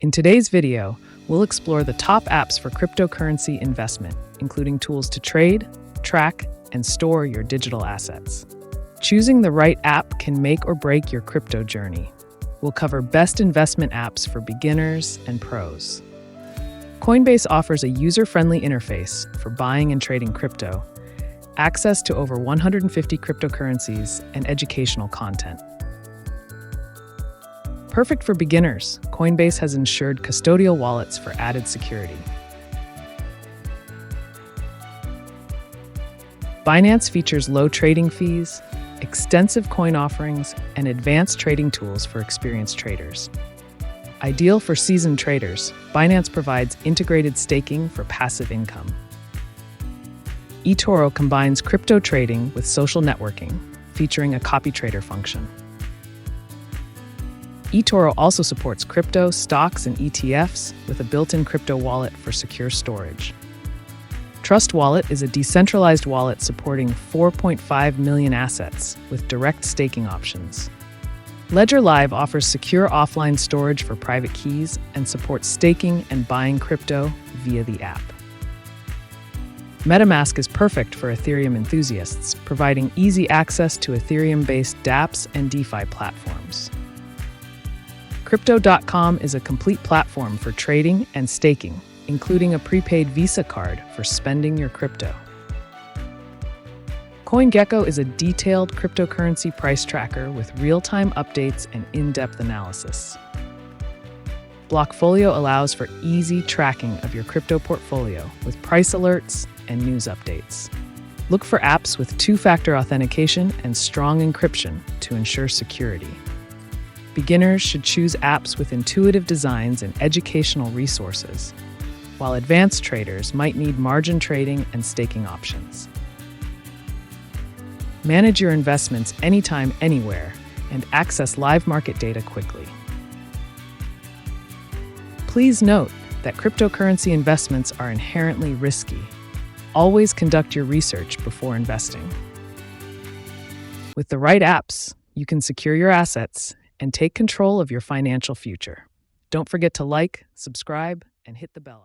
In today's video, we'll explore the top apps for cryptocurrency investment, including tools to trade, track, and store your digital assets. Choosing the right app can make or break your crypto journey. We'll cover best investment apps for beginners and pros. Coinbase offers a user-friendly interface for buying and trading crypto, access to over 150 cryptocurrencies, and educational content. Perfect for beginners, Coinbase has ensured custodial wallets for added security. Binance features low trading fees, extensive coin offerings, and advanced trading tools for experienced traders. Ideal for seasoned traders, Binance provides integrated staking for passive income. eToro combines crypto trading with social networking, featuring a copy trader function. eToro also supports crypto, stocks, and ETFs with a built-in crypto wallet for secure storage. Trust Wallet is a decentralized wallet supporting 4.5 million assets with direct staking options. Ledger Live offers secure offline storage for private keys and supports staking and buying crypto via the app. MetaMask is perfect for Ethereum enthusiasts, providing easy access to Ethereum-based dApps and DeFi platforms. Crypto.com is a complete platform for trading and staking, including a prepaid Visa card for spending your crypto. CoinGecko is a detailed cryptocurrency price tracker with real-time updates and in-depth analysis. Blockfolio allows for easy tracking of your crypto portfolio with price alerts and news updates. Look for apps with two-factor authentication and strong encryption to ensure security. Beginners should choose apps with intuitive designs and educational resources, while advanced traders might need margin trading and staking options. Manage your investments anytime, anywhere, and access live market data quickly. Please note that cryptocurrency investments are inherently risky. Always conduct your research before investing. With the right apps, you can secure your assets and take control of your financial future. Don't forget to like, subscribe, and hit the bell icon.